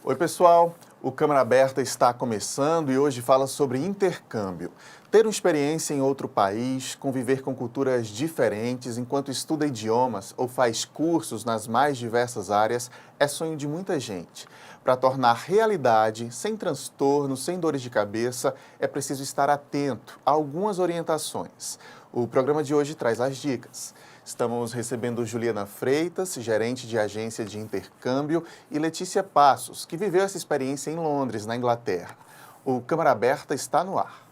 Oi, pessoal. O Câmara Aberta está começando e hoje fala sobre intercâmbio. Ter uma experiência em outro país, conviver com culturas diferentes enquanto estuda idiomas ou faz cursos nas mais diversas áreas é sonho de muita gente. Para tornar realidade, sem transtornos, sem dores de cabeça, é preciso estar atento a algumas orientações. O programa de hoje traz as dicas. Estamos recebendo Juliana Freitas, gerente de agência de intercâmbio, e Letícia Passos, que viveu essa experiência em Londres, na Inglaterra. O Câmara Aberta está no ar.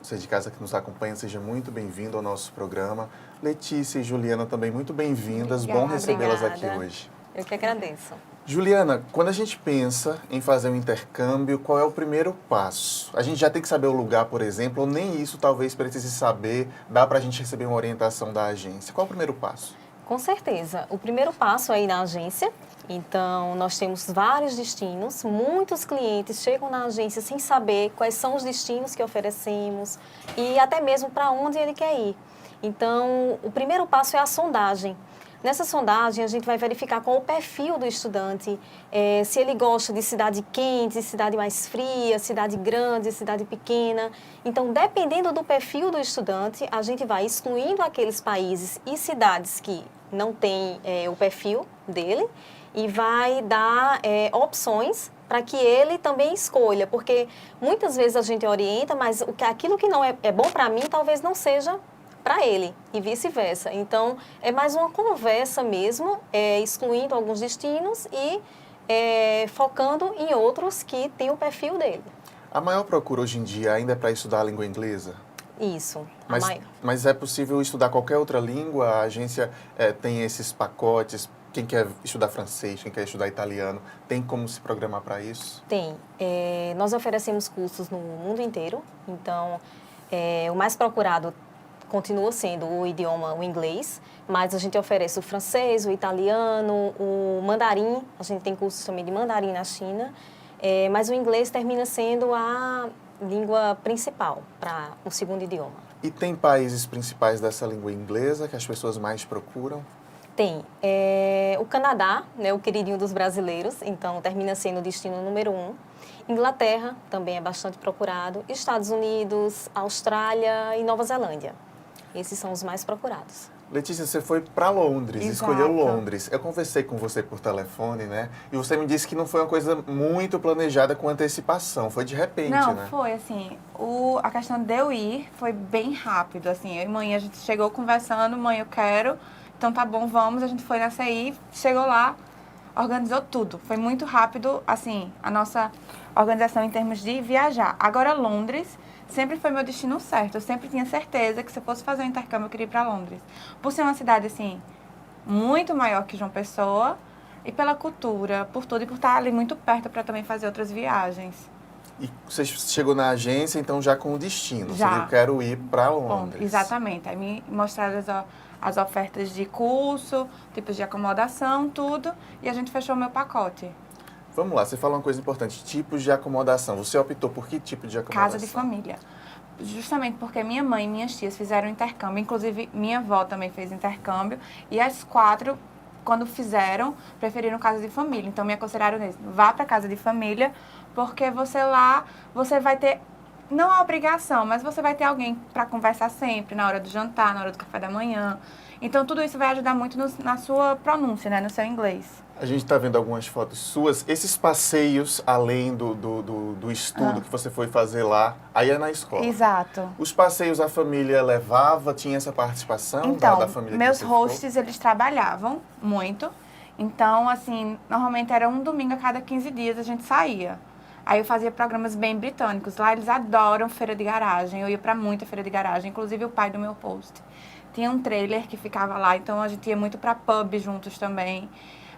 Você de casa que nos acompanha, seja muito bem-vindo ao nosso programa. Letícia e Juliana também muito bem-vindas. Bom recebê-las aqui hoje. Eu que agradeço. Juliana, quando a gente pensa em fazer um intercâmbio, qual é o primeiro passo? A gente já tem que saber o lugar, por exemplo, ou nem isso talvez precise saber, dá para a gente receber uma orientação da agência. Qual é o primeiro passo? Com certeza. O primeiro passo é ir na agência. Então, nós temos vários destinos. Muitos clientes chegam na agência sem saber quais são os destinos que oferecemos e até mesmo para onde ele quer ir. Então, o primeiro passo é a sondagem. Nessa sondagem, a gente vai verificar qual o perfil do estudante, se ele gosta de cidade quente, cidade mais fria, cidade grande, cidade pequena. Então, dependendo do perfil do estudante, a gente vai excluindo aqueles países e cidades que não têm o perfil dele e vai dar opções para que ele também escolha, porque muitas vezes a gente orienta, mas aquilo que não é bom para mim talvez não seja para ele e vice-versa. Então, é mais uma conversa mesmo, excluindo alguns destinos e focando em outros que têm o perfil dele. A maior procura hoje em dia ainda é para estudar a língua inglesa? Isso, mas é possível estudar qualquer outra língua? A agência tem esses pacotes? Quem quer estudar francês, quem quer estudar italiano, tem como se programar para isso? Tem. Nós oferecemos cursos no mundo inteiro, então o mais procurado continua sendo o idioma, o inglês, mas a gente oferece o francês, o italiano, o mandarim, a gente tem cursos também de mandarim na China, mas o inglês termina sendo a língua principal para o segundo idioma. E tem países principais dessa língua inglesa que as pessoas mais procuram? Tem. O Canadá, né, o queridinho dos brasileiros, então termina sendo o destino número 1. Inglaterra também é bastante procurado. Estados Unidos, Austrália e Nova Zelândia. Esses são os mais procurados. Letícia, você foi para Londres, Exato. Escolheu Londres. Eu conversei com você por telefone, né? E você me disse que não foi uma coisa muito planejada com antecipação, foi de repente, não, né? Não, foi assim, a questão de eu ir foi bem rápido, assim, eu e mãe, a gente chegou conversando, mãe, eu quero, então tá bom, vamos, a gente foi nessa aí, chegou lá, organizou tudo. Foi muito rápido, assim, a nossa organização em termos de viajar. Agora, Londres sempre foi meu destino certo. Eu sempre tinha certeza que se eu fosse fazer um intercâmbio, eu queria ir para Londres. Por ser uma cidade, assim, muito maior que João Pessoa e pela cultura, por tudo, e por estar ali muito perto para também fazer outras viagens. E você chegou na agência, então, já com o destino. Já. Você disse, eu quero ir para Londres. Exatamente. Aí me mostraram as ofertas de curso, tipos de acomodação, tudo, e a gente fechou o meu pacote. Vamos lá, você fala uma coisa importante, tipos de acomodação. Você optou por que tipo de acomodação? Casa de família. Justamente porque minha mãe e minhas tias fizeram intercâmbio, inclusive minha avó também fez intercâmbio, e as 4, quando fizeram, preferiram casa de família. Então, me aconselharam nisso, vá para casa de família, porque você vai ter, não a obrigação, mas você vai ter alguém para conversar sempre, na hora do jantar, na hora do café da manhã. Então, tudo isso vai ajudar muito na sua pronúncia, né, no seu inglês. A gente está vendo algumas fotos suas. Esses passeios, além do estudo que você foi fazer lá, aí é na escola. Exato. Os passeios a família levava, tinha essa participação então, da família? Meus hosts, eles trabalhavam muito. Então, assim, normalmente era um domingo a cada 15 dias a gente saía. Aí eu fazia programas bem britânicos. Lá eles adoram feira de garagem. Eu ia para muita feira de garagem, inclusive o pai do meu host tinha um trailer que ficava lá, então a gente ia muito para pub juntos também.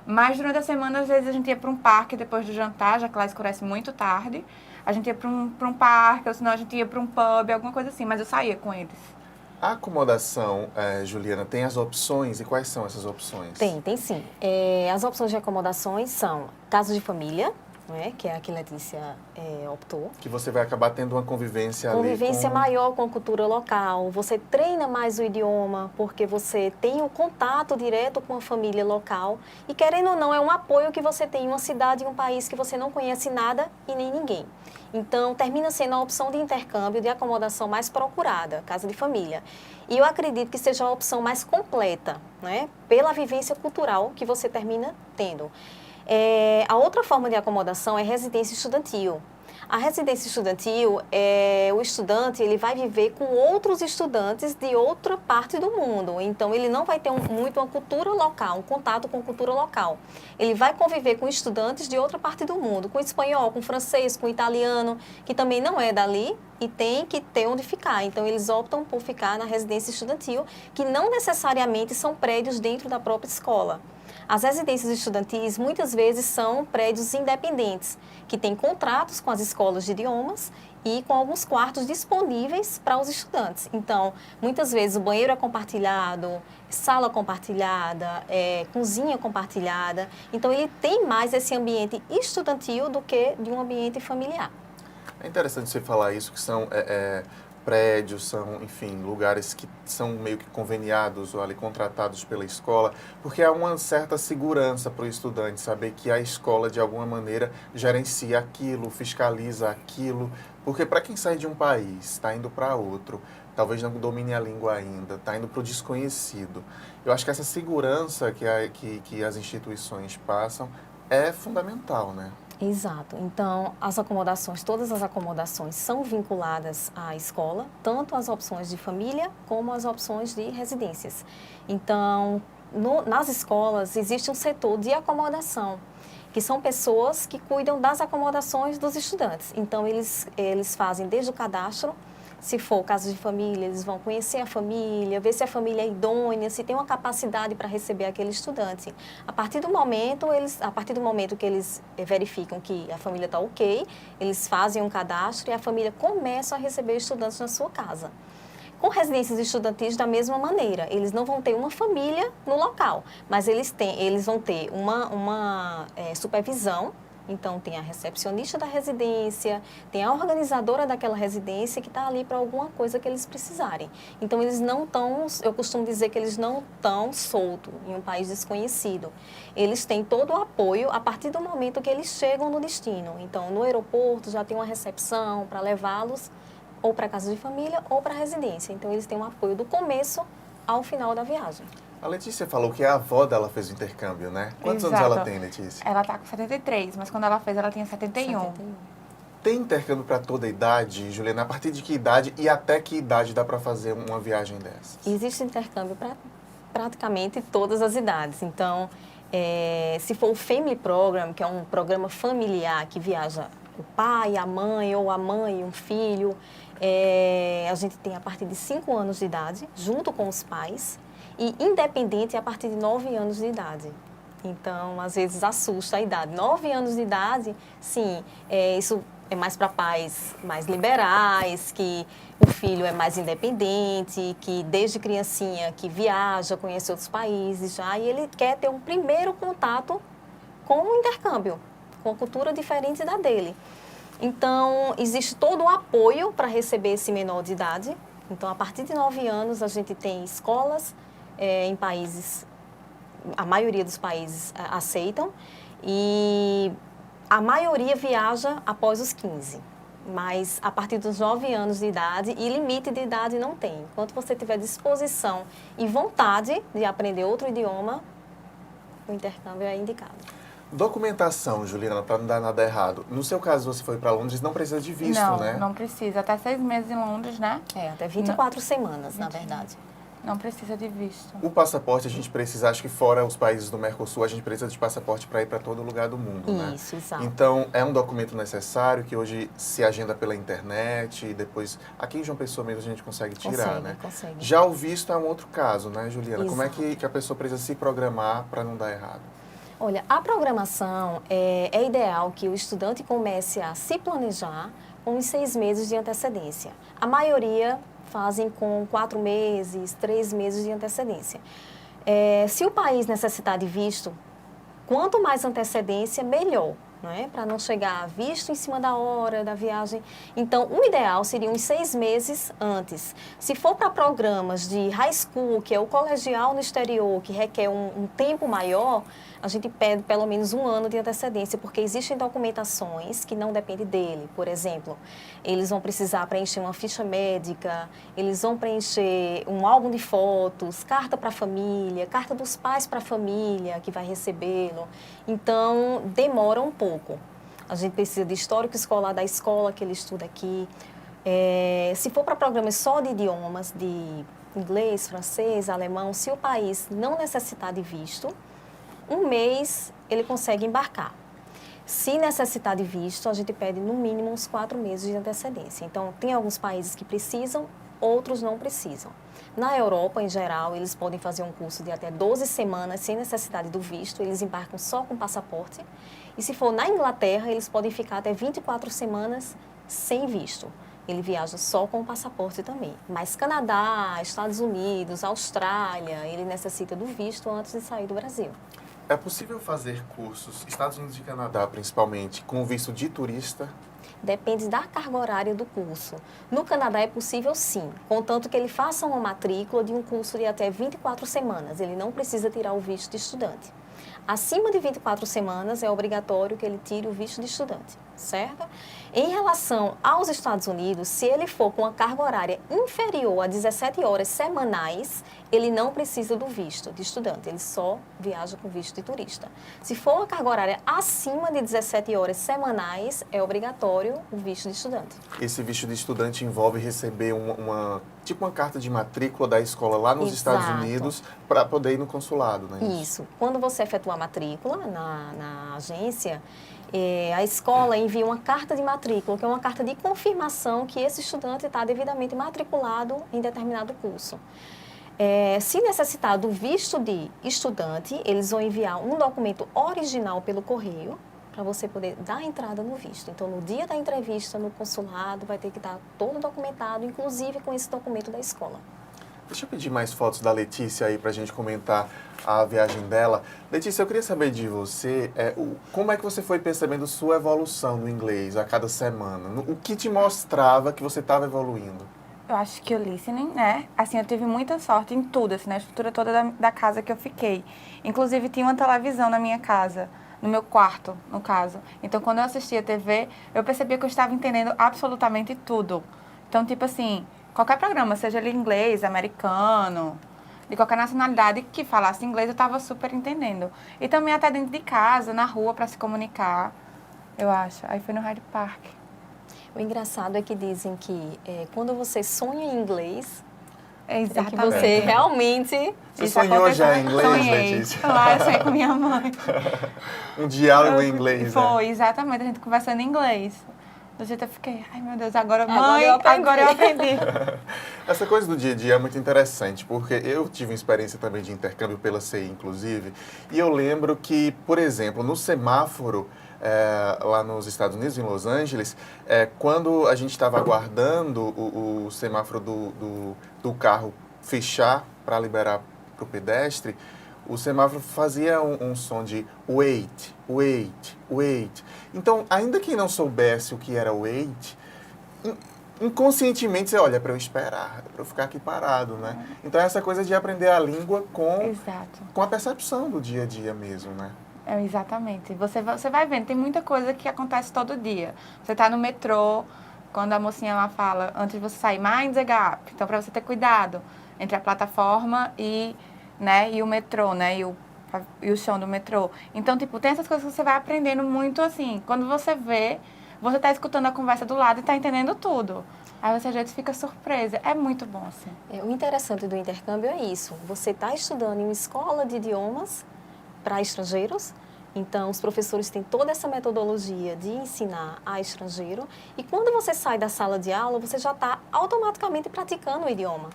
Mas durante a semana, às vezes, a gente ia para um parque depois do jantar, já que lá escurece muito tarde. A gente ia para um parque, ou senão a gente ia para um pub, alguma coisa assim, mas eu saía com eles. A acomodação, Juliana, tem as opções? E quais são essas opções? Tem sim. As opções de acomodações são casa de família, não é? Que é a que Letícia optou. Que você vai acabar tendo uma convivência ali Convivência maior com a cultura local, você treina mais o idioma, porque você tem o contato direto com a família local e, querendo ou não, é um apoio que você tem em uma cidade, em um país que você não conhece nada e nem ninguém. Então, termina sendo a opção de intercâmbio, de acomodação mais procurada, casa de família. E eu acredito que seja a opção mais completa, né? Pela vivência cultural que você termina tendo. A outra forma de acomodação é residência estudantil. A residência estudantil, o estudante ele vai viver com outros estudantes de outra parte do mundo. Então, ele não vai ter muito uma cultura local, um contato com cultura local. Ele vai conviver com estudantes de outra parte do mundo, com espanhol, com francês, com italiano, que também não é dali e tem que ter onde ficar. Então, eles optam por ficar na residência estudantil, que não necessariamente são prédios dentro da própria escola. As residências estudantis muitas vezes são prédios independentes, que têm contratos com as escolas de idiomas e com alguns quartos disponíveis para os estudantes. Então, muitas vezes o banheiro é compartilhado, sala compartilhada, cozinha compartilhada. Então, ele tem mais esse ambiente estudantil do que de um ambiente familiar. É interessante você falar isso, que são prédios, são, enfim, lugares que são meio que conveniados ou ali contratados pela escola, porque há uma certa segurança para o estudante saber que a escola, de alguma maneira, gerencia aquilo, fiscaliza aquilo, porque para quem sai de um país, está indo para outro, talvez não domine a língua ainda, está indo para o desconhecido. Eu acho que essa segurança que as instituições passam é fundamental, né? Exato. Então, todas as acomodações são vinculadas à escola, tanto as opções de família como as opções de residências. Então, nas escolas existe um setor de acomodação, que são pessoas que cuidam das acomodações dos estudantes. Então, eles fazem desde o cadastro. Se for caso de família, eles vão conhecer a família, ver se a família é idônea, se tem uma capacidade para receber aquele estudante. A partir do momento que eles verificam que a família está ok, eles fazem um cadastro e a família começa a receber estudantes na sua casa. Com residências estudantis, da mesma maneira, eles não vão ter uma família no local, mas eles vão ter uma supervisão. Então, tem a recepcionista da residência, tem a organizadora daquela residência que está ali para alguma coisa que eles precisarem. Então, eles não estão, eu costumo dizer que eles não estão soltos em um país desconhecido. Eles têm todo o apoio a partir do momento que eles chegam no destino. Então, no aeroporto já tem uma recepção para levá-los ou para casa de família ou para a residência. Então, eles têm um apoio do começo ao final da viagem. A Letícia falou que a avó dela fez o intercâmbio, né? Quantos anos ela tem, Letícia? Ela tá com 73, mas quando ela fez, ela tinha 71. Tem intercâmbio para toda idade, Juliana? A partir de que idade e até que idade dá para fazer uma viagem dessas? Existe intercâmbio para praticamente todas as idades. Então, se for o Family Program, que é um programa familiar que viaja o pai, a mãe ou a mãe e um filho, a gente tem a partir de 5 anos de idade, junto com os pais, e independente a partir de 9 anos de idade. Então, às vezes assusta a idade. 9 anos de idade, sim, isso é mais para pais mais liberais, que o filho é mais independente, que desde criancinha que viaja, conhece outros países já, e ele quer ter um primeiro contato com o intercâmbio, com a cultura diferente da dele. Então, existe todo o apoio para receber esse menor de idade. Então, a partir de 9 anos, a gente tem escolas em países, a maioria dos países aceitam, e a maioria viaja após os 15, mas a partir dos 9 anos de idade, e limite de idade não tem. Enquanto você tiver disposição e vontade de aprender outro idioma, o intercâmbio é indicado. Documentação, Juliana, para não dar nada errado. No seu caso, você foi para Londres, não precisa de visto, né? Não precisa. Até 6 meses em Londres, né? Até 24 semanas, na verdade. Não precisa de visto. O passaporte a gente precisa, acho que fora os países do Mercosul, a gente precisa de passaporte para ir para todo lugar do mundo, né? Isso, exato. Então, é um documento necessário que hoje se agenda pela internet e depois, aqui em João Pessoa mesmo a gente consegue tirar, né? Consegue. Já o visto é um outro caso, né, Juliana? Exato. Como é que a pessoa precisa se programar para não dar errado? Olha, a programação é ideal que o estudante comece a se planejar com uns 6 meses de antecedência. A maioria fazem com 4 meses, 3 meses de antecedência. Se o país necessitar de visto, quanto mais antecedência, melhor, não é? Para não chegar visto em cima da hora da viagem. Então, o ideal seria uns 6 meses antes. Se for para programas de high school, que é o colegial no exterior, que requer um tempo maior, a gente pede pelo menos 1 ano de antecedência, porque existem documentações que não dependem dele. Por exemplo, eles vão precisar preencher uma ficha médica, eles vão preencher um álbum de fotos, carta para a família, carta dos pais para a família que vai recebê-lo. Então, demora um pouco. A gente precisa de histórico escolar da escola que ele estuda aqui. Se for para programas só de idiomas, de inglês, francês, alemão, se o país não necessitar de visto, 1 mês ele consegue embarcar. Se necessitar de visto, a gente pede no mínimo uns 4 meses de antecedência. Então, tem alguns países que precisam, outros não precisam. Na Europa, em geral, eles podem fazer um curso de até 12 semanas sem necessidade do visto, eles embarcam só com passaporte. E se for na Inglaterra, eles podem ficar até 24 semanas sem visto. Ele viaja só com o passaporte também. Mas Canadá, Estados Unidos, Austrália, ele necessita do visto antes de sair do Brasil. É possível fazer cursos, Estados Unidos e Canadá principalmente, com visto de turista? Depende da carga horária do curso. No Canadá é possível sim, contanto que ele faça uma matrícula de um curso de até 24 semanas. Ele não precisa tirar o visto de estudante. Acima de 24 semanas é obrigatório que ele tire o visto de estudante, certo? Em relação aos Estados Unidos, se ele for com a carga horária inferior a 17 horas semanais, ele não precisa do visto de estudante, ele só viaja com visto de turista. Se for a carga horária acima de 17 horas semanais, é obrigatório o visto de estudante. Esse visto de estudante envolve receber tipo uma carta de matrícula da escola lá nos Estados Unidos para poder ir no consulado, né? Isso. Quando você efetua a matrícula na agência, a escola envia uma carta de matrícula, que é uma carta de confirmação que esse estudante está devidamente matriculado em determinado curso. Se necessitar do visto de estudante, eles vão enviar um documento original pelo correio para você poder dar entrada no visto. Então, no dia da entrevista no consulado, vai ter que estar todo documentado, inclusive com esse documento da escola. Deixa eu pedir mais fotos da Letícia aí para a gente comentar a viagem dela. Letícia, eu queria saber de você, como é que você foi percebendo sua evolução no inglês a cada semana? O que te mostrava que você estava evoluindo? Eu acho que o listening, né? Assim, eu tive muita sorte em tudo, assim, na estrutura toda da casa que eu fiquei. Inclusive, tinha uma televisão na minha casa, no meu quarto, no caso. Então, quando eu assistia TV, eu percebia que eu estava entendendo absolutamente tudo. Então, tipo assim, qualquer programa, seja ele inglês, americano, de qualquer nacionalidade que falasse inglês, eu estava super entendendo. E também até dentro de casa, na rua, para se comunicar, eu acho. Aí foi no Hyde Park. O engraçado é que dizem que quando você sonha em inglês, Exatamente. é que você realmente... Você sonhou já em inglês, Sonhei. Letícia? Lá eu sonhei com minha mãe. Um diálogo em inglês, né? Foi, exatamente, a gente conversando em inglês. Do jeito eu fiquei, ai meu Deus, agora Agora eu eu aprendi. Essa coisa do dia a dia é muito interessante, porque eu tive uma experiência também de intercâmbio pela CI, inclusive, e eu lembro que, por exemplo, no semáforo, lá nos Estados Unidos, em Los Angeles, quando a gente estava aguardando o semáforo do carro fechar para liberar para o pedestre, o semáforo fazia um som de wait, wait, wait. Então, ainda que não soubesse o que era wait, inconscientemente você olha, para eu esperar, para eu ficar aqui parado, né? Então, essa coisa de aprender a língua com a percepção do dia a dia mesmo, né? Exatamente. Você vai vendo, tem muita coisa que acontece todo dia. Você está no metrô, quando a mocinha lá fala, antes de você sair, mind the gap. Então, para você ter cuidado entre a plataforma e o metrô, né? E o chão do metrô. Então, tipo, tem essas coisas que você vai aprendendo muito, assim. Quando você vê, você tá escutando a conversa do lado e tá entendendo tudo. Aí você, às vezes, fica surpresa. É muito bom, assim. O interessante do intercâmbio é isso. Você está estudando em uma escola de idiomas para estrangeiros. Então, os professores têm toda essa metodologia de ensinar a estrangeiro. E quando você sai da sala de aula, você já está automaticamente praticando o idioma.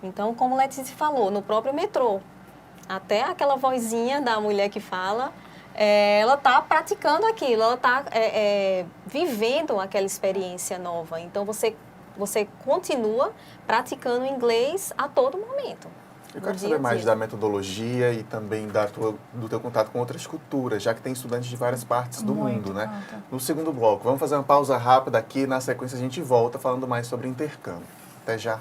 Então, como Letícia falou, no próprio metrô, até aquela vozinha da mulher que fala, ela está praticando aquilo, ela está vivendo aquela experiência nova. Então, você continua praticando inglês a todo momento. Eu quero saber mais da metodologia e também do teu contato com outras culturas, já que tem estudantes de várias partes do mundo, né? No segundo bloco, vamos fazer uma pausa rápida aqui, na sequência a gente volta falando mais sobre intercâmbio. Até já!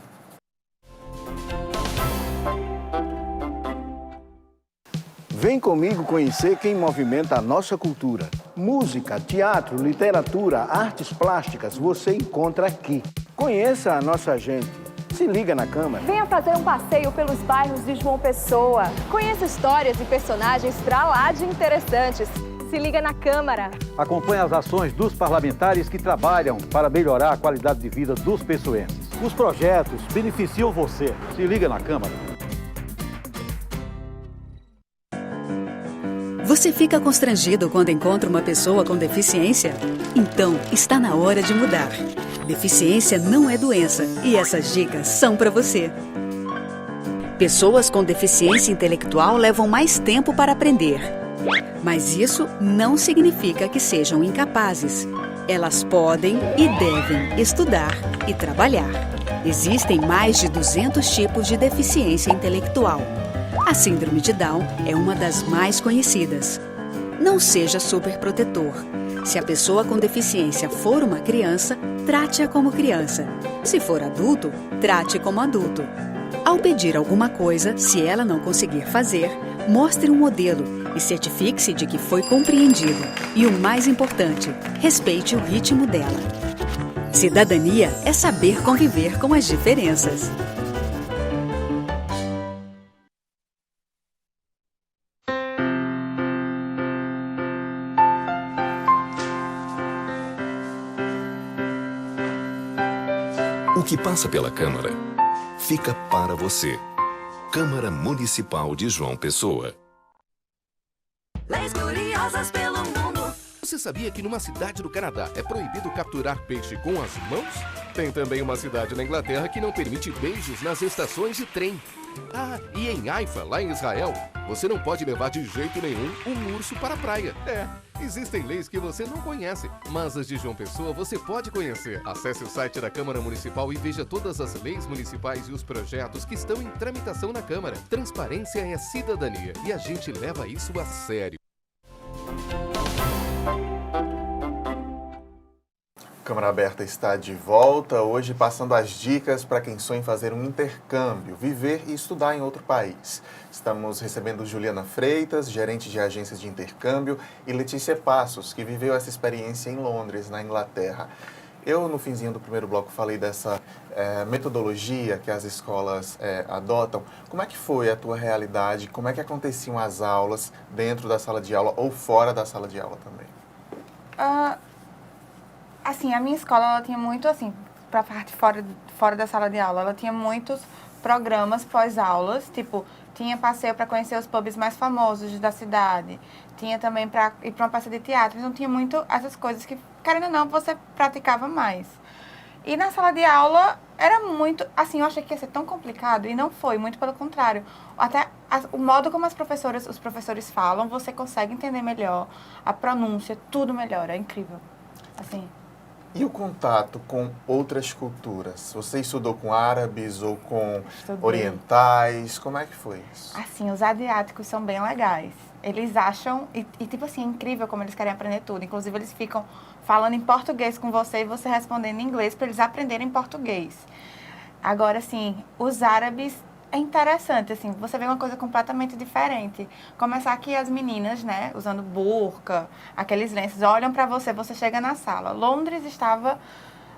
Vem comigo conhecer quem movimenta a nossa cultura. Música, teatro, literatura, artes plásticas, você encontra aqui. Conheça a nossa gente. Se liga na Câmara. Venha fazer um passeio pelos bairros de João Pessoa. Conheça histórias e personagens pra lá de interessantes. Se liga na Câmara. Acompanhe as ações dos parlamentares que trabalham para melhorar a qualidade de vida dos pessoenses. Os projetos beneficiam você. Se liga na Câmara. Você fica constrangido quando encontra uma pessoa com deficiência? Então, está na hora de mudar. Deficiência não é doença e essas dicas são para você. Pessoas com deficiência intelectual levam mais tempo para aprender. Mas isso não significa que sejam incapazes. Elas podem e devem estudar e trabalhar. Existem mais de 200 tipos de deficiência intelectual. A síndrome de Down é uma das mais conhecidas. Não seja superprotetor. Se a pessoa com deficiência for uma criança, trate-a como criança. Se for adulto, trate como adulto. Ao pedir alguma coisa, se ela não conseguir fazer, mostre um modelo e certifique-se de que foi compreendido. E o mais importante, respeite o ritmo dela. Cidadania é saber conviver com as diferenças. O que passa pela Câmara, fica para você. Câmara Municipal de João Pessoa. Leis curiosas pelo mundo. Você sabia que numa cidade do Canadá é proibido capturar peixe com as mãos? Tem também uma cidade na Inglaterra que não permite beijos nas estações de trem. Ah, e em Haifa, lá em Israel, você não pode levar de jeito nenhum um urso para a praia. Existem leis que você não conhece, mas as de João Pessoa você pode conhecer. Acesse o site da Câmara Municipal e veja todas as leis municipais e os projetos que estão em tramitação na Câmara. Transparência é cidadania e a gente leva isso a sério. Câmara Aberta está de volta, hoje passando as dicas para quem sonha em fazer um intercâmbio, viver e estudar em outro país. Estamos recebendo Juliana Freitas, gerente de agências de intercâmbio, e Letícia Passos, que viveu essa experiência em Londres, na Inglaterra. Eu, no finzinho do primeiro bloco, falei dessa metodologia que as escolas adotam. Como é que foi a tua realidade? Como é que aconteciam as aulas dentro da sala de aula ou fora da sala de aula também? Assim, a minha escola, ela tinha muito, assim, pra parte fora da sala de aula, ela tinha muitos programas pós-aulas, tipo, tinha passeio para conhecer os pubs mais famosos da cidade, tinha também para ir para uma peça de teatro, então tinha muito essas coisas que, querendo ou não, você praticava mais. E na sala de aula, era muito, assim, eu achei que ia ser tão complicado, e não foi, muito pelo contrário. Até o modo como os professores falam, você consegue entender melhor, a pronúncia, tudo melhor, é incrível, assim. E o contato com outras culturas? Você estudou com árabes ou com orientais? Como é que foi isso? Assim, os asiáticos são bem legais. Eles acham, e tipo assim, é incrível como eles querem aprender tudo. Inclusive, eles ficam falando em português com você e você respondendo em inglês para eles aprenderem português. Agora, assim, os árabes... É interessante, assim, você vê uma coisa completamente diferente. Começar que as meninas, né, usando burca, aqueles lenços, olham pra você, você chega na sala. Londres estava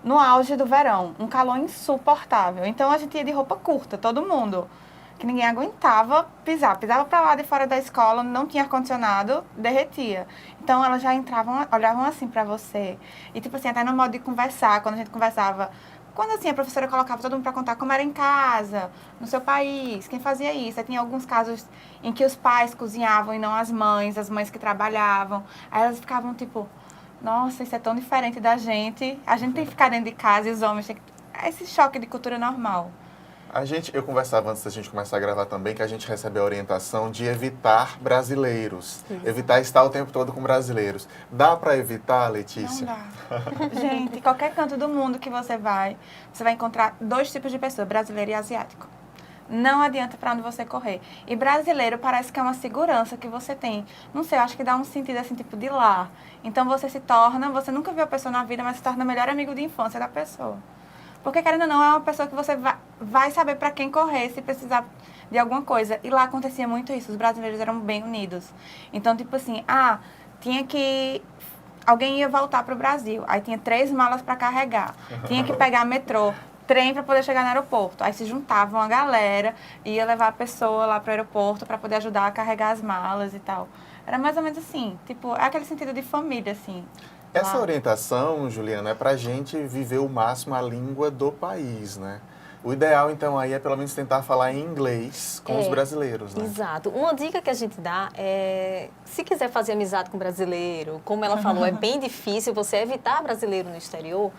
no auge do verão, um calor insuportável. Então, a gente ia de roupa curta, todo mundo, que ninguém aguentava pisar. Pisava pra lá de fora da escola, não tinha ar-condicionado, derretia. Então, elas já entravam, olhavam assim pra você. E, tipo assim, até no modo de conversar, quando a gente conversava... Quando, assim, a professora colocava todo mundo para contar como era em casa, no seu país, quem fazia isso. Aí tinha alguns casos em que os pais cozinhavam e não as mães que trabalhavam. Aí elas ficavam, tipo, nossa, isso é tão diferente da gente. A gente tem que ficar dentro de casa e os homens têm que... É esse choque de cultura normal. Eu conversava antes da gente começar a gravar também, que a gente recebe a orientação de evitar brasileiros. Sim. Evitar estar o tempo todo com brasileiros. Dá para evitar, Letícia? Não dá. Gente, qualquer canto do mundo que você vai encontrar dois tipos de pessoas, brasileiro e asiático. não adianta para onde você correr. E brasileiro parece que é uma segurança que você tem. Não sei, eu acho que dá um sentido assim, tipo de lar. Então você se torna, você nunca viu a pessoa na vida, mas se torna o melhor amigo de infância da pessoa. Porque, querendo ou não, é uma pessoa que você vai saber para quem correr se precisar de alguma coisa. E lá acontecia muito isso, os brasileiros eram bem unidos. Então, tipo assim, tinha que... Alguém ia voltar para o Brasil, aí tinha 3 malas para carregar, tinha que pegar metrô, trem para poder chegar no aeroporto. Aí se juntavam a galera, ia levar a pessoa lá para o aeroporto para poder ajudar a carregar as malas e tal. Era mais ou menos assim, tipo, é aquele sentido de família, assim. Essa lá. orientação, Juliana, é para a gente viver o máximo a língua do país, né? O ideal, então, aí é pelo menos tentar falar em inglês com os brasileiros, né? Exato. Uma dica que a gente dá é, se quiser fazer amizade com brasileiro, como ela falou, é bem difícil você evitar brasileiro no exterior,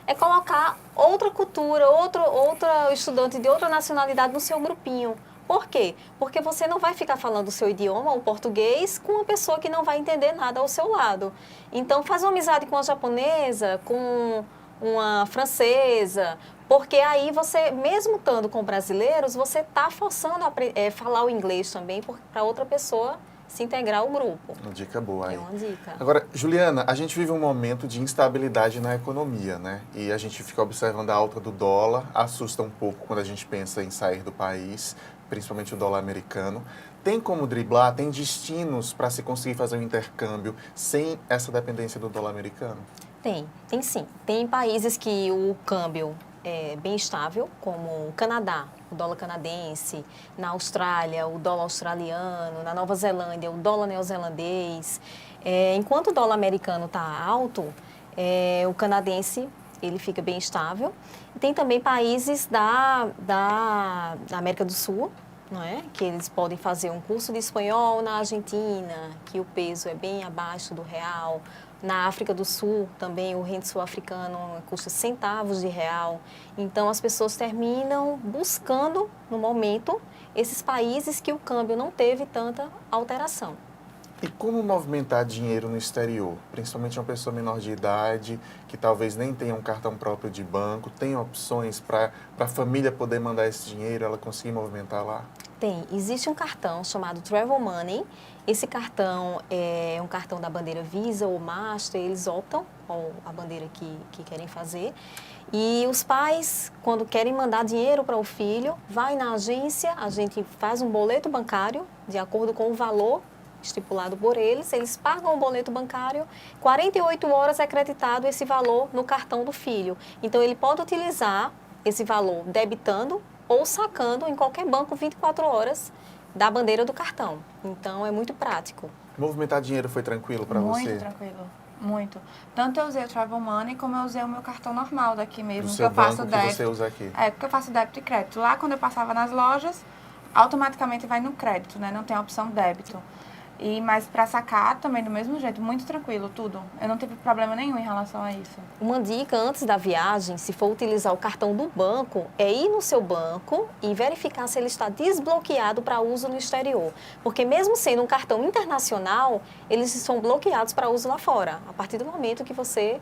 é colocar outra cultura, outra estudante de outra nacionalidade no seu grupinho. Por quê? Porque você não vai ficar falando o seu idioma, o português, com uma pessoa que não vai entender nada ao seu lado. Então, faz uma amizade com uma japonesa, com uma francesa, porque aí você, mesmo estando com brasileiros, você está forçando a falar o inglês também para outra pessoa se integrar ao grupo. Uma dica boa aí. É uma dica. Agora, Juliana, a gente vive um momento de instabilidade na economia, né? E a gente fica observando a alta do dólar, assusta um pouco quando a gente pensa em sair do país, principalmente o dólar americano. Tem como driblar, tem destinos para se conseguir fazer um intercâmbio sem essa dependência do dólar americano? Tem sim. Tem países que o câmbio é bem estável, como o Canadá, o dólar canadense, na Austrália, o dólar australiano, na Nova Zelândia, o dólar neozelandês. Enquanto o dólar americano está alto, o canadense ele fica bem estável. Tem também países da América do Sul, não é? Que eles podem fazer um curso de espanhol na Argentina, que o peso é bem abaixo do real. Na África do Sul, também, o rende sul-africano custa centavos de real. Então, as pessoas terminam buscando, no momento, esses países que o câmbio não teve tanta alteração. E como movimentar dinheiro no exterior? Principalmente uma pessoa menor de idade, que talvez nem tenha um cartão próprio de banco, tem opções para a família poder mandar esse dinheiro, ela conseguir movimentar lá? Tem. Existe um cartão chamado Travel Money. Esse cartão é um cartão da bandeira Visa ou Master, eles optam qual a bandeira que querem fazer. E os pais, quando querem mandar dinheiro para o filho, vai na agência, a gente faz um boleto bancário de acordo com o valor estipulado por eles pagam o boleto bancário, 48 horas é creditado esse valor no cartão do filho. Então, ele pode utilizar esse valor debitando ou sacando em qualquer banco 24 horas da bandeira do cartão. Então, é muito prático. Movimentar dinheiro foi tranquilo para você? Muito tranquilo, muito. Tanto eu usei o Travel Money, como eu usei o meu cartão normal daqui mesmo, Do que seu eu faço banco débito. que você usa aqui? Porque eu faço débito e crédito. Lá, quando eu passava nas lojas, automaticamente vai no crédito, né? Não tem a opção débito. Mas para sacar também do mesmo jeito, muito tranquilo, tudo. Eu não tive problema nenhum em relação a isso. Uma dica antes da viagem, se for utilizar o cartão do banco, é ir no seu banco e verificar se ele está desbloqueado para uso no exterior. Porque mesmo sendo um cartão internacional, eles são bloqueados para uso lá fora. A partir do momento que você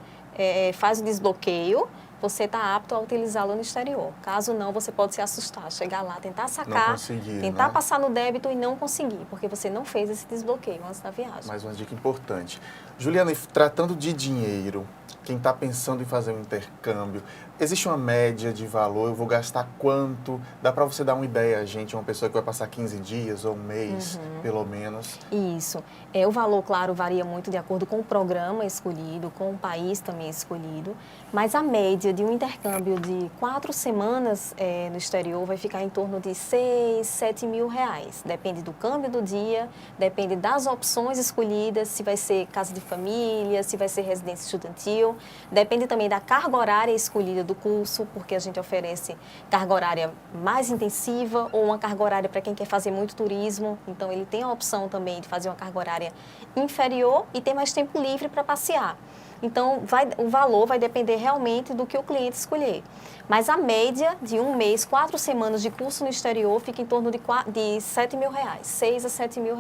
faz o desbloqueio, você está apto a utilizá-lo no exterior. Caso não, você pode se assustar, chegar lá, tentar sacar, tentar passar no débito e não conseguir, porque você não fez esse desbloqueio antes da viagem. Mais uma dica importante. Juliana, tratando de dinheiro, quem está pensando em fazer um intercâmbio, existe uma média de valor? Eu vou gastar quanto? Dá para você dar uma ideia, a gente, uma pessoa que vai passar 15 dias ou um mês, pelo menos? Isso. O valor, claro, varia muito de acordo com o programa escolhido, com o país também escolhido, mas a média de um intercâmbio de 4 semanas no exterior vai ficar em torno de 6, 7 mil reais. Depende do câmbio do dia, depende das opções escolhidas, se vai ser casa de família, se vai ser residência estudantil, depende também da carga horária escolhida do curso, porque a gente oferece carga horária mais intensiva ou uma carga horária para quem quer fazer muito turismo, então ele tem a opção também de fazer uma carga horária inferior e ter mais tempo livre para passear. Então, o valor vai depender realmente do que o cliente escolher. Mas a média de um mês, 4 semanas de curso no exterior, fica em torno de R$7 mil, R$6 a R$7 mil.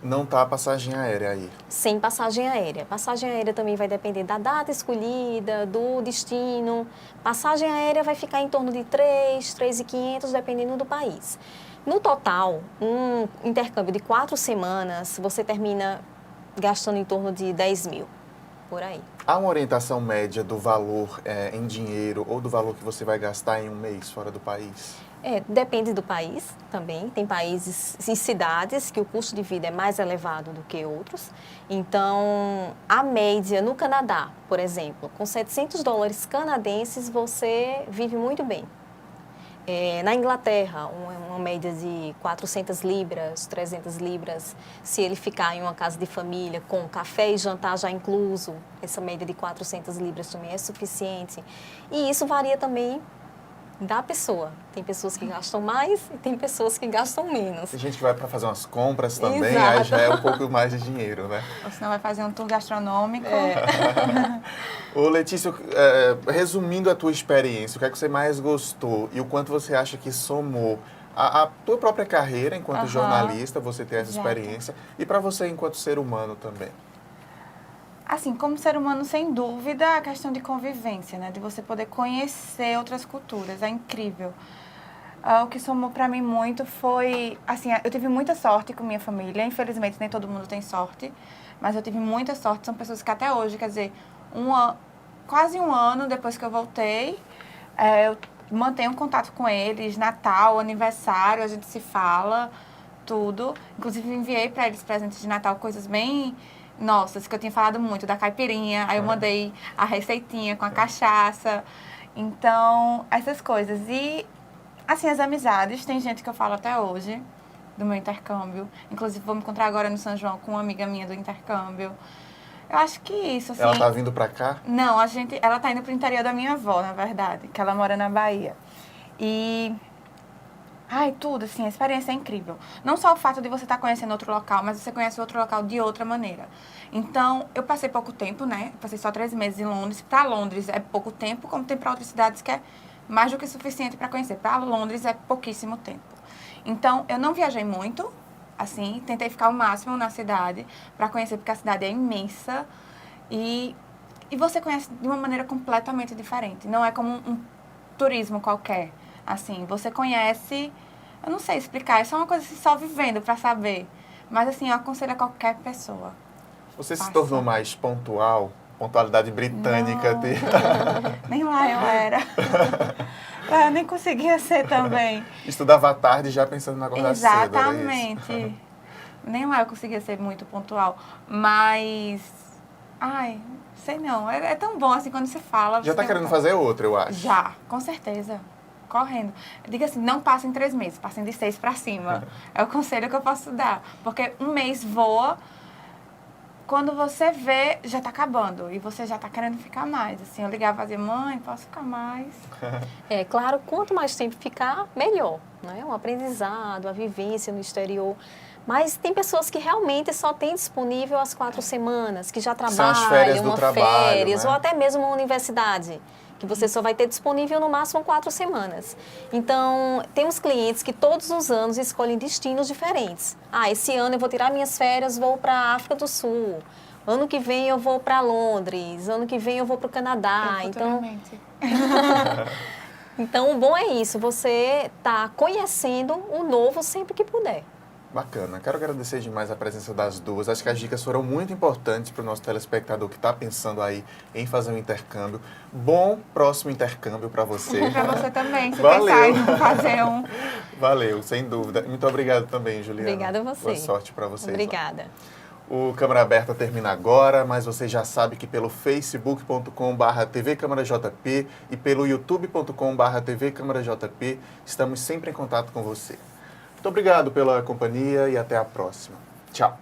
Não tá a passagem aérea aí? Sem passagem aérea. Passagem aérea também vai depender da data escolhida, do destino. Passagem aérea vai ficar em torno de 3.500, dependendo do país. No total, um intercâmbio de 4 semanas, você termina gastando em torno de 10 mil, por aí. Há uma orientação média do valor em dinheiro ou do valor que você vai gastar em um mês fora do país? Depende do país também. Tem países e cidades que o custo de vida é mais elevado do que outros. Então, a média no Canadá, por exemplo, com $700 canadenses, você vive muito bem. Na Inglaterra, uma média de 400 libras, 300 libras. Se ele ficar em uma casa de família com café e jantar já incluso, essa média de 400 libras também é suficiente. E isso varia também da pessoa. Tem pessoas que gastam mais e tem pessoas que gastam menos. Tem gente que vai para fazer umas compras também, Exato. aí já é um pouco mais de dinheiro, né? Ou senão vai fazer um tour gastronômico. Ô Letícia, resumindo a tua experiência, o que é que você mais gostou e o quanto você acha que somou a tua própria carreira enquanto jornalista, você ter essa experiência, e para você enquanto ser humano também? Assim, como ser humano, sem dúvida, a questão de convivência, né? De você poder conhecer outras culturas, é incrível. O que somou para mim muito foi, assim, eu tive muita sorte com minha família, infelizmente nem todo mundo tem sorte, mas eu tive muita sorte, são pessoas que até hoje, quer dizer, quase um ano depois que eu voltei, eu mantenho contato com eles, Natal, aniversário, a gente se fala, tudo. Inclusive enviei para eles presentes de Natal, coisas bem... Nossa, que eu tinha falado muito da caipirinha, aí eu mandei a receitinha com a cachaça. Então, essas coisas. E, assim, as amizades, tem gente que eu falo até hoje do meu intercâmbio. Inclusive, vou me encontrar agora no São João com uma amiga minha do intercâmbio. Eu acho que isso, assim... Ela tá vindo pra cá? Não, ela tá indo pro interior da minha avó, na verdade, que ela mora na Bahia. E... Ai, tudo, assim, a experiência é incrível. Não só o fato de você estar conhecendo outro local, mas você conhece outro local de outra maneira. Então, eu passei pouco tempo, né? Passei só 3 meses em Londres. Para Londres é pouco tempo, como tem para outras cidades que é mais do que suficiente para conhecer. Para Londres é pouquíssimo tempo. Então, eu não viajei muito, assim, tentei ficar o máximo na cidade para conhecer, porque a cidade é imensa e você conhece de uma maneira completamente diferente. Não é como um turismo qualquer. Assim, você conhece, eu não sei explicar, é só uma coisa assim, só vivendo para saber. Mas assim, eu aconselho a qualquer pessoa. Você se tornou mais pontual? Pontualidade britânica? Não, nem lá eu era. Eu nem conseguia ser também. Estudava à tarde já pensando na acordar cedo. Exatamente. Nem lá eu conseguia ser muito pontual. Mas, ai, sei não, é tão bom assim quando você fala. Já tá querendo fazer outra, eu acho. Já, com certeza. Correndo. Diga assim, não passem 3 meses, passem de 6 para cima. É o conselho que eu posso dar. Porque um mês voa, quando você vê, já tá acabando. E você já tá querendo ficar mais. Assim, eu ligava e dizia, mãe, posso ficar mais? Claro, quanto mais tempo ficar, melhor. Né? Um aprendizado, a vivência no exterior. Mas tem pessoas que realmente só têm disponível as 4 semanas, que já trabalham, são as férias do trabalho, férias, né? ou até mesmo uma universidade, que você só vai ter disponível no máximo 4 semanas. Então, tem uns clientes que todos os anos escolhem destinos diferentes. Esse ano eu vou tirar minhas férias, vou para a África do Sul. Ano que vem eu vou para Londres. Ano que vem eu vou para o Canadá. Então, o bom é isso, você tá conhecendo o novo sempre que puder. Bacana. Quero agradecer demais a presença das duas. Acho que as dicas foram muito importantes para o nosso telespectador que está pensando aí em fazer um intercâmbio. Bom próximo intercâmbio para você. Para você também, se Valeu. pensar em fazer um. Valeu, sem dúvida. Muito obrigado também, Juliana. Obrigada a você. Boa sorte para vocês. Obrigada. O Câmara Aberta termina agora, mas você já sabe que pelo facebook.com/TV Câmara JP e pelo youtube.com/TV Câmara JP estamos sempre em contato com você. Muito obrigado pela companhia e até a próxima. Tchau.